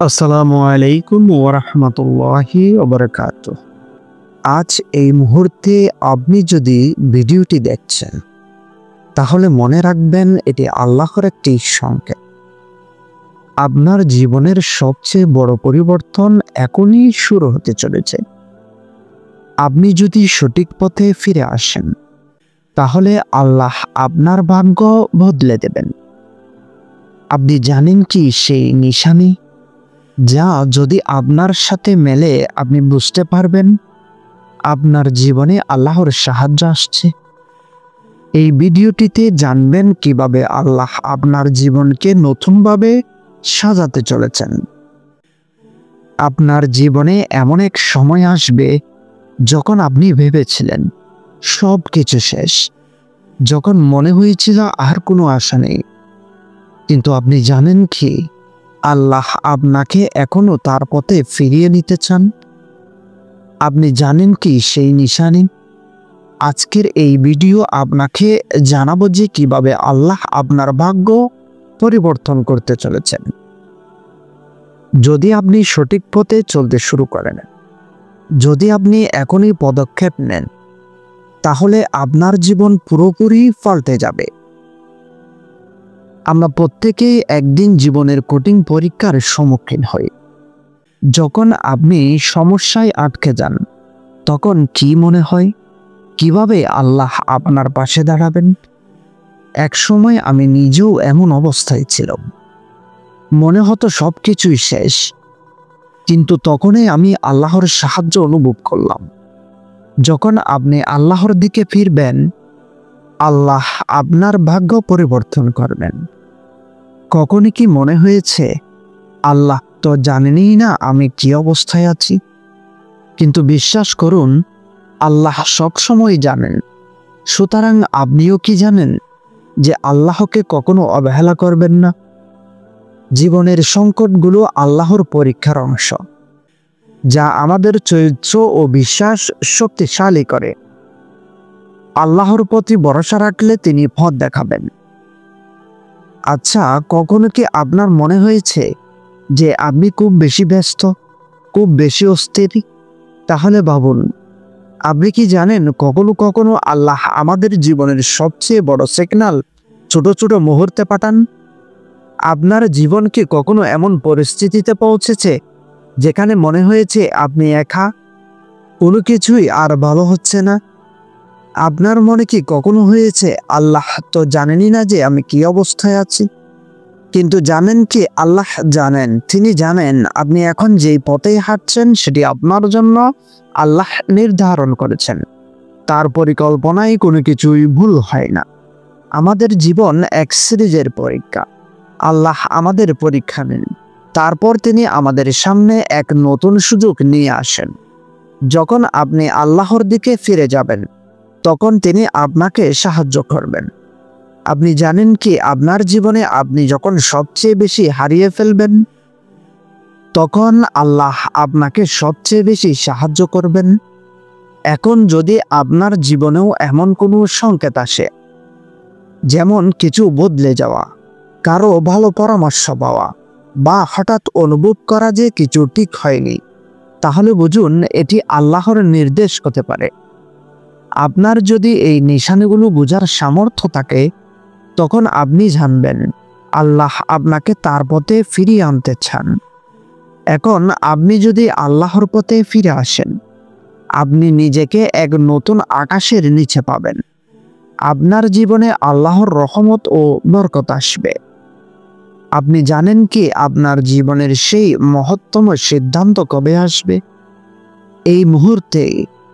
আসসালামু আলাইকুম ওরহমতুল্লাহি ওবরাকাতুহ। আজ এই মুহূর্তে আপনি যদি ভিডিওটি দেখছেন তাহলে মনে রাখবেন এটি আল্লাহর একটি সংকেত। আপনার জীবনের সবচেয়ে বড় পরিবর্তন এখনই শুরু হতে চলেছে। আপনি যদি সঠিক পথে ফিরে আসেন তাহলে আল্লাহ আপনার ভাগ্য বদলে দেবেন। আপনি জানেন কি সেই নিশানি যা যদি আপনার সাথে মেলে আপনি বুঝতে পারবেন আপনার জীবনে আল্লাহর সাহায্য আসছে? এই ভিডিওটিতে জানবেন কিভাবে আল্লাহ আপনার জীবনকে নতুনভাবে সাজাতে চলেছেন। আপনার জীবনে এমন এক সময় আসবে যখন আপনি ভেবেছিলেন সব কিছু শেষ, যখন মনে হয়েছিল আর কোনো আশা নেই। কিন্তু আপনি জানেন কি আল্লাহ আপনাকে এখনো তার পথে ফিরিয়ে নিতে চান? আপনি জানেন কি সেই নিশানি? আজকের এই ভিডিও আপনাকে জানাবো যে কিভাবে আল্লাহ আপনার ভাগ্য পরিবর্তন করতে চলেছেন। যদি আপনি সঠিক পথে চলতে শুরু করেন, যদি আপনি এখনই পদক্ষেপ নেন, তাহলে আপনার জীবন পুরোপুরি পাল্টে যাবে। আমরা প্রত্যেকেই একদিন জীবনের কঠিন পরীক্ষার সম্মুখীন হই। যখন আপনি সমস্যায় আটকে যান তখন কি মনে হয় কিভাবে আল্লাহ আপনার পাশে দাঁড়াবেন? এক সময় আমি নিজেও এমন অবস্থায় ছিলাম। মনে হতো সবকিছুই শেষ, কিন্তু তখনই আমি আল্লাহর সাহায্য অনুভব করলাম। যখন আপনি আল্লাহর দিকে ফিরবেন, আল্লাহ আপনার ভাগ্য পরিবর্তন করবেন। কখনই কি মনে হয়েছে আল্লাহ তো জানেনই না আমি কি অবস্থায় আছি? কিন্তু বিশ্বাস করুন, আল্লাহ সবসময় জানেন। সুতরাং আপনিও কি জানেন যে আল্লাহকে কখনো অবহেলা করবেন না? জীবনের সংকটগুলো আল্লাহর পরীক্ষার অংশ, যা আমাদের চরিত্র ও বিশ্বাস শক্তিশালী করে। আল্লাহর প্রতি ভরসা রাখলে তিনি পথ দেখাবেন। আচ্ছা, কখনো কি আপনার মনে হয়েছে যে আপনি খুব বেশি ব্যস্ত, খুব বেশি অস্থির? তাহলে ভাবুন, আপনি কি জানেন কখনো কখনো আল্লাহ আমাদের জীবনের সবচেয়ে বড় সিগন্যাল ছোট ছোট মুহূর্তে পাঠান? আপনার জীবন কি কখনো এমন পরিস্থিতিতে পৌঁছেছে যেখানে মনে হয়েছে আপনি একা, কোনো কিছুই আর ভালো হচ্ছে না? আপনার মনে কি কখনো হয়েছে আল্লাহ তো জানেনই না যে আমি কি অবস্থায় আছি? কিন্তু জানেন কি আল্লাহ জানেন, তিনি জানেন আপনি এখন যেই পথেই হাঁটছেন সেটি আপনার জন্য আল্লাহ নির্ধারণ করেছেন। তার পরিকল্পনায় কোনো কিছুই ভুল হয় না। আমাদের জীবন এক সিরিজের পরীক্ষা। আল্লাহ আমাদের পরীক্ষা নেন, তারপর তিনি আমাদের সামনে এক নতুন সুযোগ নিয়ে আসেন। যখন আপনি আল্লাহর দিকে ফিরে যাবেন তখন তিনি আপনাকে সাহায্য করবেন। আপনি জানেন কি আপনার জীবনে আপনি যখন সবচেয়ে বেশি হারিয়ে ফেলবেন তখন আল্লাহ আপনাকে সবচেয়ে বেশি সাহায্য করবেন। এখন যদি আপনার জীবনেও এমন কোনো সংকেত আসে, যেমন কিছু বদলে যাওয়া, কারো ভালো পরামর্শ পাওয়া বা হঠাৎ অনুভব করা যে কিছু ঠিক হয়নি, তাহলে বুঝুন এটি আল্লাহর নির্দেশ হতে পারে। আপনার যদি এই নিশানাগুলো বোঝার সামর্থ্য থাকে তখন আপনি জানবেন আল্লাহ আপনাকে তার পথে ফিরিয়ে আনতে চান। এখন আপনি যদি আল্লাহর পথে ফিরে আসেন, আপনি নিজেকে এক নতুন আকাশের নিচে পাবেন। আপনার জীবনে আল্লাহর রহমত ও বরকত আসবে। আপনি জানেন কি আপনার জীবনের সেই মহত্তম সিদ্ধান্ত কবে আসবে? এই মুহূর্তে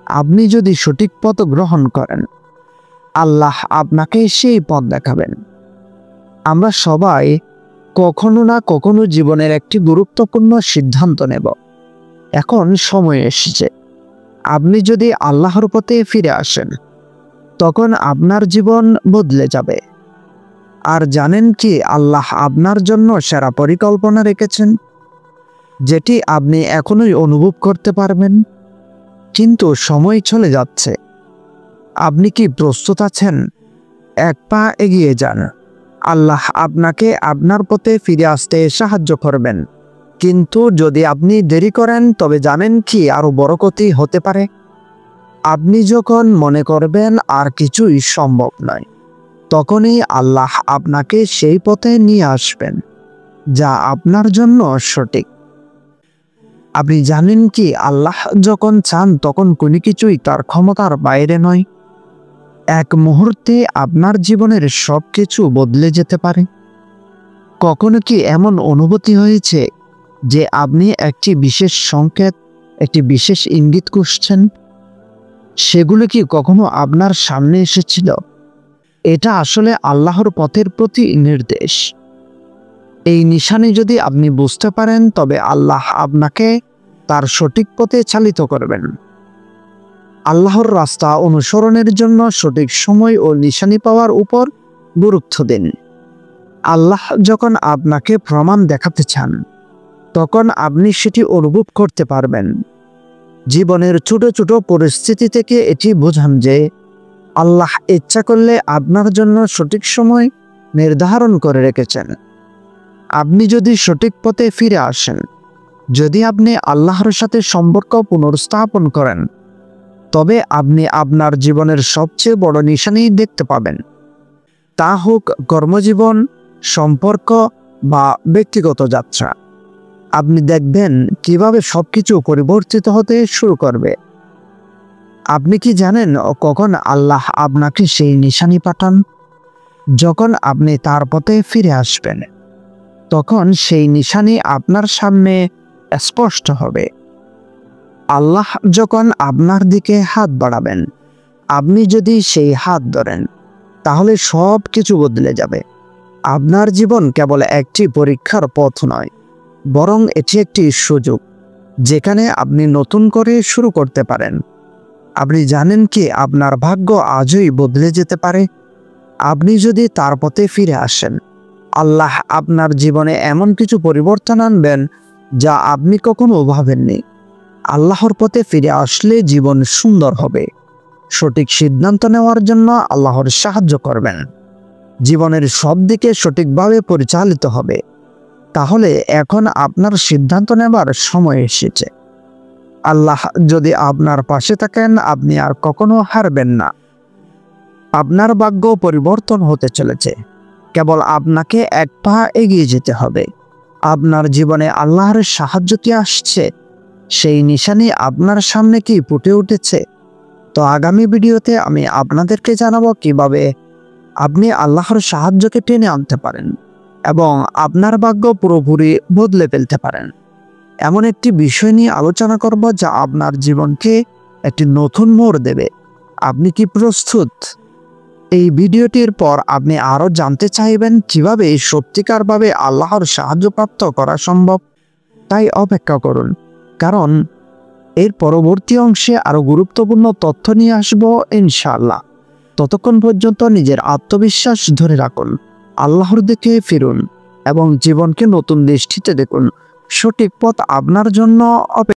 আপনি যদি সঠিক পথ গ্রহণ করেন, আল্লাহ আপনাকে সেই পথ দেখাবেন। আমরা সবাই কখনো না কখনো জীবনের একটি গুরুত্বপূর্ণ সিদ্ধান্ত নেব। এখন সময় এসেছে। আপনি যদি আল্লাহর পথে ফিরে আসেন তখন আপনার জীবন বদলে যাবে। আর জানেন কি আল্লাহ আপনার জন্য সেরা পরিকল্পনা রেখেছেন, যেটি আপনি এখনোই অনুভব করতে পারবেন। কিন্তু সময় চলে যাচ্ছে। আপনি কি প্রস্তুত আছেন? এক পা এগিয়ে যান। আল্লাহ আপনাকে আপনার পথে ফিরে আসতে সাহায্য করবেন। কিন্তু যদি আপনি দেরি করেন তবে জানেন কি আরো বড় ক্ষতি হতে পারে। আপনি যখন মনে করবেন আর কিছুই সম্ভব নয়, তখনই আল্লাহ আপনাকে সেই পথে নিয়ে আসবেন যা আপনার জন্য সঠিক। আপনি জানেন কি আল্লাহ যখন চান তখন কোনো কিছুই তার ক্ষমতার বাইরে নয়। এক মুহূর্তে আপনার জীবনের সবকিছু বদলে যেতে পারে। কখনো কি এমন অনুভূতি হয়েছে যে আপনি একটি বিশেষ সংকেত, একটি বিশেষ ইঙ্গিত খুঁজছেন? সেগুলো কি কখনো আপনার সামনে এসেছিল? এটা আসলে আল্লাহর পথের প্রতি নির্দেশ। এই নিশানি যদি আপনি বুঝতে পারেন তবে আল্লাহ আপনাকে তার সঠিক পথে চালিত করবেন। আল্লাহর রাস্তা অনুসরণের জন্য সঠিক সময় ও নিশানি পাওয়ার উপর গুরুত্ব দিন। আল্লাহ যখন আপনাকে প্রমাণ দেখাতে চান তখন আপনি সেটি অনুভব করতে পারবেন। জীবনের ছোট ছোট পরিস্থিতি থেকে এটি বোঝান যে আল্লাহ ইচ্ছা করলে আপনার জন্য সঠিক সময় নির্ধারণ করে রেখেছেন। আপনি যদি সঠিক পথে ফিরে আসেন, যদি আপনি আল্লাহর সাথে সম্পর্ক পুনর্স্থাপন করেন, তবে আপনি আপনার জীবনের সবচেয়ে বড় নিশানি দেখতে পাবেন। তা হোক কর্মজীবন, সম্পর্ক বা ব্যক্তিগত যাত্রা। আপনি দেখবেন কিভাবে সবকিছু পরিবর্তিত হতে শুরু করবে। আপনি কি জানেন কখন আল্লাহ আপনাকে সেই নিশানি পাঠান? যখন আপনি তার পথে ফিরে আসবেন, তখন সেই নিশানি আপনার সামনে স্পষ্ট হবে। আল্লাহ যখন আপনার দিকে হাত বাড়াবেন, আপনি যদি সেই হাত ধরেন, তাহলে সব কিছু বদলে যাবে। আপনার জীবন কেবল একটি পরীক্ষার পথ নয়, বরং এটি একটি সুযোগ যেখানে আপনি নতুন করে শুরু করতে পারেন। আপনি জানেন কি আপনার ভাগ্য আজই বদলে যেতে পারে আপনি যদি তার পথে ফিরে আসেন। আল্লাহ আপনার জীবনে এমন কিছু পরিবর্তন আনবেন যা আপনি কখনো ভাবেননি। আল্লাহর পথে ফিরে আসলে জীবন সুন্দর হবে। সঠিক সিদ্ধান্ত নেওয়ার জন্য আল্লাহর সাহায্য করবেন। জীবনের সব দিকে সঠিকভাবে পরিচালিত হবে। তাহলে এখন আপনার সিদ্ধান্ত নেবার সময় এসেছে। আল্লাহ যদি আপনার পাশে থাকেন, আপনি আর কখনো হারবেন না। আপনার ভাগ্য পরিবর্তন হতে চলেছে। কেবল আপনাকে এক পা এগিয়ে যেতে হবে। আপনার জীবনে আল্লাহর সাহায্য কি আসছে? সেই নিশানি আপনার সামনে কি ফুটে উঠেছে? তো আগামী ভিডিওতে আমি আপনাদেরকে জানাবো কিভাবে আপনি আল্লাহর সাহায্যকে টেনে আনতে পারেন এবং আপনার ভাগ্য পুরোপুরি বদলে ফেলতে পারেন। এমন একটি বিষয় নিয়ে আলোচনা করব যা আপনার জীবনকে একটি নতুন মোড় দেবে। আপনি কি প্রস্তুত? এই ভিডিওটির পর আপনি আরো জানতে চাইবেন কিভাবে সত্যিকারভাবে আল্লাহর সাহায্য প্রাপ্ত করা সম্ভব। তাই অপেক্ষা করুন, কারণ এর পরবর্তী অংশে আরো গুরুত্বপূর্ণ তথ্য নিয়ে আসবো ইনশাআল্লাহ। ততক্ষণ পর্যন্ত নিজের আত্মবিশ্বাস ধরে রাখুন, আল্লাহর দিকে ফিরুন এবং জীবনকে নতুন দৃষ্টিতে দেখুন। সঠিক পথ আপনার জন্য